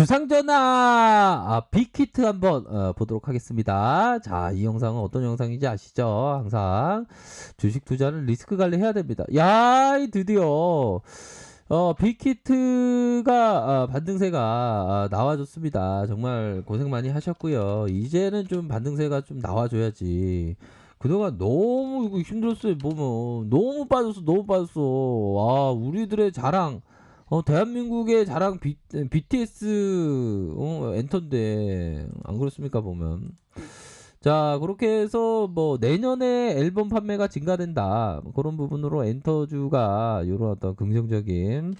주상전화 빅히트 한번 보도록 하겠습니다. 자, 이 영상은 어떤 영상인지 아시죠? 항상 주식 투자는 리스크 관리해야 됩니다. 야, 드디어 빅히트가 반등세가 나와줬습니다. 정말 고생 많이 하셨고요. 이제는 좀 반등세가 좀 나와줘야지. 그동안 너무 이거 힘들었어요. 보면 너무 빠졌어, 너무 빠졌어. 와, 우리들의 자랑. 대한민국의 자랑 BTS 엔터인데 안 그렇습니까 보면. 자, 그렇게 해서 뭐 내년에 앨범 판매가 증가된다, 뭐 그런 부분으로 엔터주가 이런 어떤 긍정적인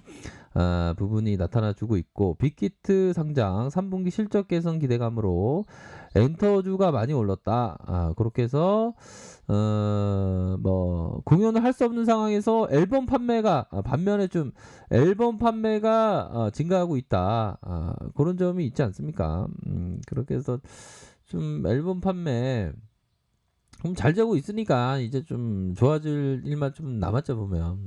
부분이 나타나주고 있고, 빅히트 상장 3분기 실적 개선 기대감으로 엔터주가 많이 올랐다. 그렇게 해서 뭐 공연을 할 수 없는 상황에서 앨범 판매가 반면에 좀 앨범 판매가 증가하고 있다. 그런 점이 있지 않습니까? 그렇게 해서 좀 앨범 판매 잘 되고 있으니까 이제 좀 좋아질 일만 좀 남았죠 보면.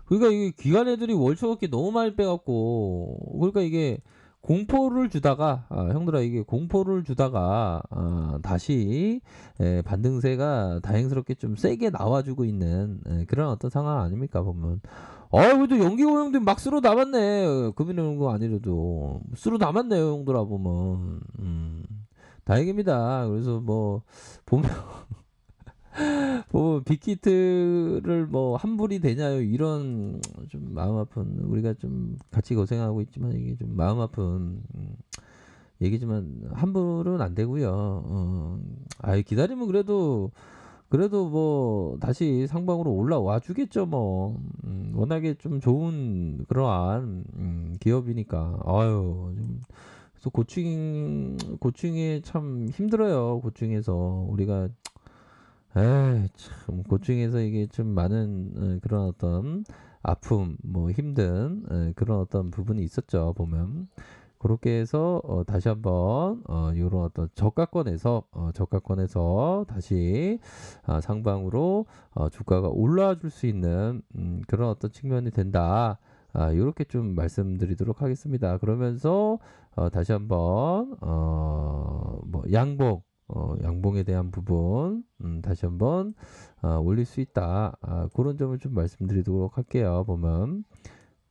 그러니까 이게 기관 애들이 월초밖에 너무 많이 빼갖고, 그러니까 이게 공포를 주다가 형들아, 이게 공포를 주다가 다시 반등세가 다행스럽게 좀 세게 나와주고 있는 그런 어떤 상황 아닙니까 보면. 그래도 연기고 형들 막 쓸어 남았네. 금이는 거 아니라도 쓸어 남았네요 형들아 보면. 다행입니다. 그래서 뭐 보면 빅히트를 뭐 환불이 되냐요, 이런 좀 마음 아픈, 우리가 좀 같이 고생하고 있지만 이게 좀 마음 아픈 얘기지만 환불은 안 되고요. 기다리면 그래도 뭐 다시 상방으로 올라와 주겠죠 뭐. 워낙에 좀 좋은 그러한 기업이니까. 좀 그래서 고충이 참 힘들어요. 고충에서 우리가 참 고충에서 이게 좀 많은 그런 어떤 아픔, 뭐 힘든 그런 어떤 부분이 있었죠 보면. 그렇게 해서 다시 한번 이런 어떤 저가권에서 다시 상방으로 주가가 올라와 줄 수 있는 그런 어떤 측면이 된다. 이렇게 좀 말씀드리도록 하겠습니다. 그러면서 다시 한번 뭐 양봉에 대한 부분 다시 한번 올릴 수 있다. 그런 점을 좀 말씀드리도록 할게요. 보면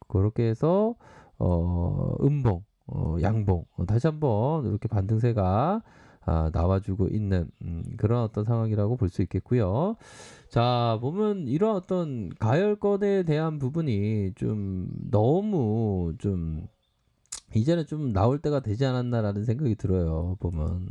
그렇게 해서 음봉, 양봉 다시 한번 이렇게 반등세가 나와주고 있는 그런 어떤 상황이라고 볼 수 있겠고요. 자, 보면 이런 어떤 가열권에 대한 부분이 좀 너무 좀 이제는 좀 나올 때가 되지 않았나라는 생각이 들어요. 보면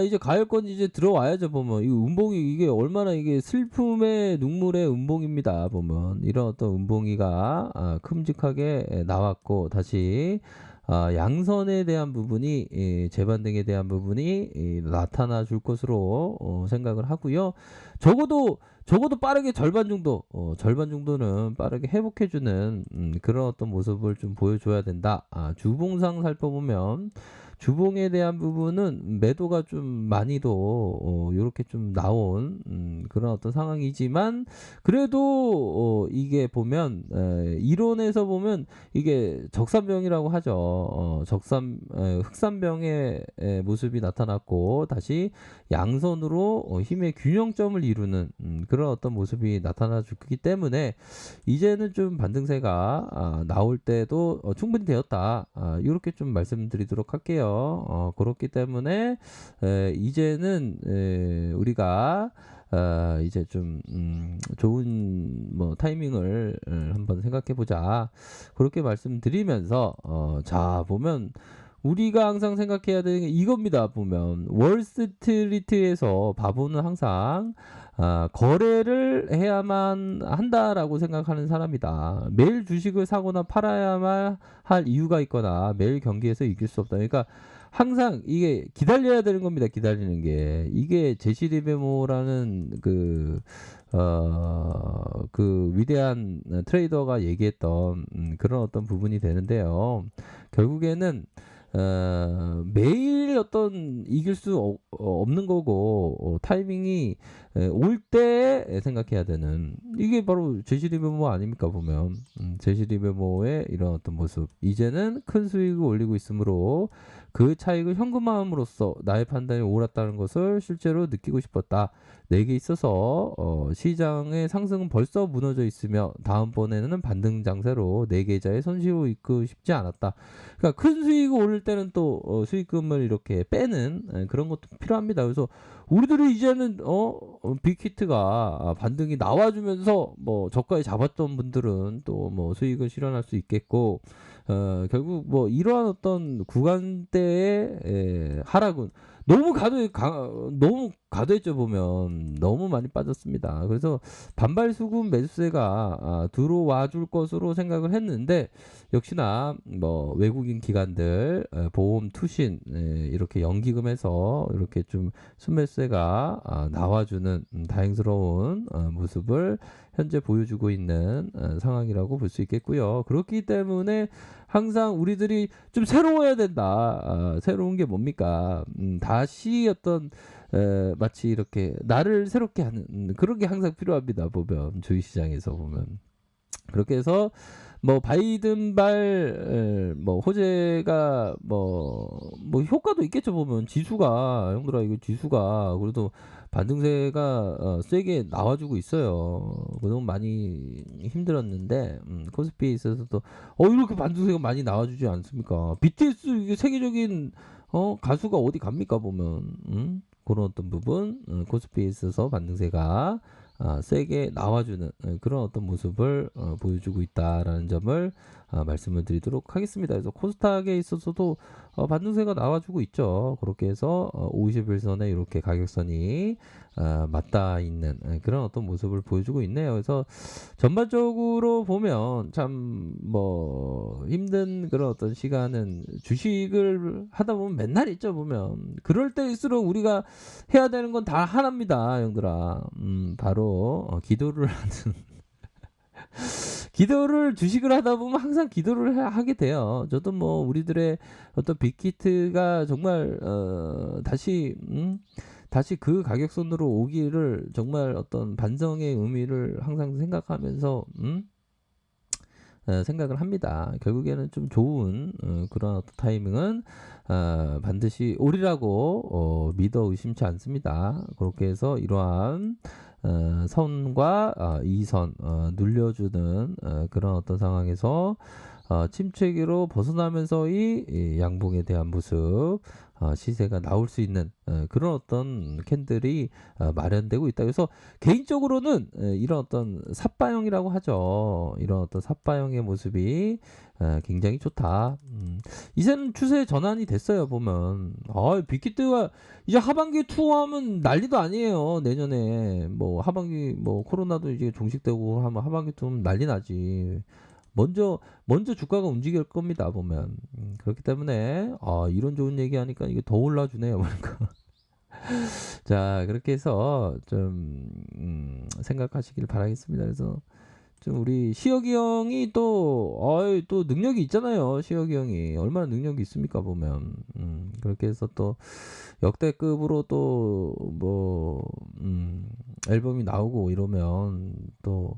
이제 가을권 이제 들어와야죠 보면. 이 음봉이 이게 얼마나 이게 슬픔의 눈물의 음봉입니다 보면. 이런 어떤 음봉이가 큼직하게 나왔고, 다시 양선에 대한 부분이 재반등에 대한 부분이 나타나 줄 것으로 생각을 하고요. 적어도 빠르게 절반 정도는 빠르게 회복해주는 그런 어떤 모습을 좀 보여줘야 된다. 주봉상 살펴보면 주봉에 대한 부분은 매도가 좀 많이도 요렇게 좀 나온 그런 어떤 상황이지만, 그래도 이게 보면 이론에서 보면 이게 적산병이라고 하죠. 흑산병의 모습이 나타났고, 다시 양선으로 힘의 균형점을 이루는 그런 어떤 모습이 나타나 주기 때문에 이제는 좀 반등세가 나올 때도 충분히 되었다. 이렇게 좀 말씀드리도록 할게요. 그렇기 때문에 이제는 우리가 이제 좀 좋은 뭐 타이밍을 한번 생각해 보자, 그렇게 말씀드리면서 자, 보면 우리가 항상 생각해야 되는 게 이겁니다. 보면 월스트리트에서 바보는 항상 거래를 해야만 한다라고 생각하는 사람이다. 매일 주식을 사거나 팔아야만 할 이유가 있거나 매일 경기에서 이길 수 없다. 그러니까 항상 이게 기다려야 되는 겁니다. 기다리는 게. 이게 제시리베모라는 그 위대한 트레이더가 얘기했던 그런 어떤 부분이 되는데요. 결국에는 매일 어떤 이길 수 없는 거고 타이밍이 올 때 생각해야 되는 이게 바로 제시 리버모 아닙니까 보면. 제시 리버모의 이런 어떤 모습. 이제는 큰 수익을 올리고 있으므로 그 차익을 현금화함으로써 나의 판단이 옳았다는 것을 실제로 느끼고 싶었다. 내게 있어서 시장의 상승은 벌써 무너져 있으며 다음번에는 반등 장세로 내 계좌에 손실을 입고 싶지 않았다. 그러니까 큰 수익을 올릴 때는 또 수익금을 이렇게 빼는 그런 것도 필요합니다. 그래서 우리들이 이제는 빅히트가 반등이 나와주면서 뭐 저가에 잡았던 분들은 또 뭐 수익을 실현할 수 있겠고 결국 뭐 이러한 어떤 구간대의 하락은 너무 과도했죠 보면 너무 많이 빠졌습니다. 그래서 반발 수급 매수세가 들어와 줄 것으로 생각을 했는데 역시나 뭐 외국인 기관들 보험 투신 이렇게 연기금에서 이렇게 좀 순매수세가 나와주는 다행스러운 모습을 현재 보여주고 있는 상황이라고 볼 수 있겠고요. 그렇기 때문에 항상 우리들이 좀 새로워야 된다. 새로운 게 뭡니까? 다시 어떤 마치 이렇게 나를 새롭게 하는 그런 게 항상 필요합니다. 보면 주식시장에서 보면 그렇게 해서 뭐 바이든발 뭐 호재가 뭐 효과도 있겠죠 보면 지수가 형들아 이거 지수가 그래도 반등세가 세게 나와주고 있어요. 그동안 많이 힘들었는데 코스피에 있어서도 이렇게 반등세가 많이 나와주지 않습니까? BTS 이게 세계적인 가수가 어디 갑니까 보면 그런 어떤 부분 코스피에 있어서 반등세가 세게 나와주는 그런 어떤 모습을 보여주고 있다라는 점을 말씀을 드리도록 하겠습니다. 그래서 코스닥에 있어서도 반등세가 나와주고 있죠. 그렇게 해서 50일선에 이렇게 가격선이 맞닿아 있는 그런 어떤 모습을 보여주고 있네요. 그래서 전반적으로 보면 참 뭐 힘든 그런 어떤 시간은 주식을 하다 보면 맨날 있죠 보면 그럴 때일수록 우리가 해야 되는 건 다 하나입니다, 형들아. 바로 기도를 하는 기도를 주식을 하다 보면 항상 기도를 하게 돼요. 저도 뭐 우리들의 어떤 빅히트가 정말 다시 그 가격선으로 오기를 정말 어떤 반성의 의미를 항상 생각하면서 생각을 합니다. 결국에는 좀 좋은 그런 어떤 타이밍은 반드시 오리라고 믿어 의심치 않습니다. 그렇게 해서 이러한 선과 이선 눌려주는 그런 어떤 상황에서 침체기로 벗어나면서 이 양봉에 대한 모습 시세가 나올 수 있는 그런 어떤 캔들이 마련되고 있다. 그래서 개인적으로는 이런 어떤 삿바형이라고 하죠. 이런 어떤 삿바형의 모습이 굉장히 좋다. 이제는 추세 전환이 됐어요. 보면 빅히트가 이제 하반기 투어하면 난리도 아니에요. 내년에 뭐 하반기 뭐 코로나도 이제 종식되고 하면 하반기 투어하면 난리 나지. 먼저 주가가 움직일 겁니다 보면 그렇기 때문에 이런 좋은 얘기하니까 이게 더 올라주네요 그러니까. 자 그렇게 해서 좀 생각하시길 바라겠습니다. 그래서 좀 우리 시혁이 형이 또 능력이 있잖아요. 시혁이 형이 얼마나 능력이 있습니까 보면 그렇게 해서 또 역대급으로 또 뭐 앨범이 나오고 이러면 또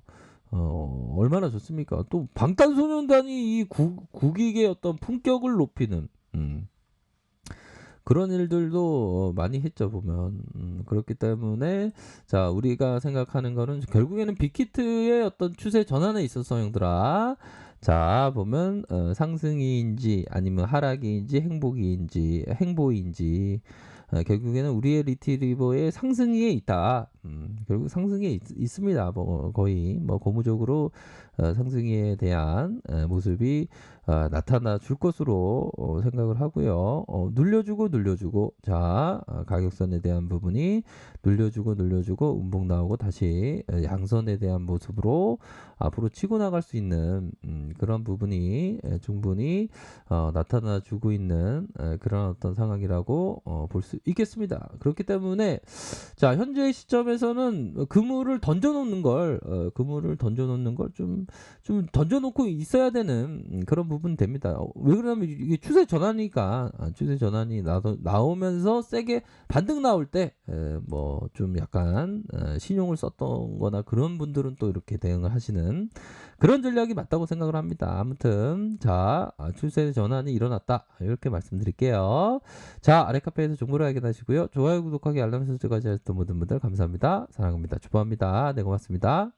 얼마나 좋습니까? 또 방탄소년단이 이 국익의 어떤 품격을 높이는 그런 일들도 많이 했죠 보면 그렇기 때문에 자 우리가 생각하는 거는 결국에는 빅히트의 어떤 추세 전환에 있어서 형들아 자 보면 상승이인지 아니면 하락이인지 행보인지 결국에는 우리의 리트리버의 상승위에 있다. 결국 상승에 있습니다. 뭐 거의 뭐 고무적으로 상승에 대한 모습이 나타나 줄 것으로 생각을 하고요. 눌려주고 가격선에 대한 부분이 눌려주고 음봉 나오고 다시 양선에 대한 모습으로 앞으로 치고 나갈 수 있는 그런 부분이 충분히 나타나 주고 있는 그런 어떤 상황이라고 볼 수 있겠습니다. 그렇기 때문에 자 현재의 시점에서는 그물을 던져 놓는 걸 좀 던져 놓고 있어야 되는 그런 부분이 됩니다. 왜 그러냐면 이게 추세 전환이니까 추세 전환이 나오면서 세게 반등 나올 때 뭐 좀 약간 신용을 썼던 거나 그런 분들은 또 이렇게 대응을 하시는 그런 전략이 맞다고 생각을 합니다. 아무튼 자 추세 전환이 일어났다. 이렇게 말씀드릴게요. 자 아래 카페에서 정보를 확인하시고요. 좋아요, 구독하기, 알람 설정까지 하셨던 모든 분들 감사합니다. 사랑합니다. 축복합니다. 네 고맙습니다.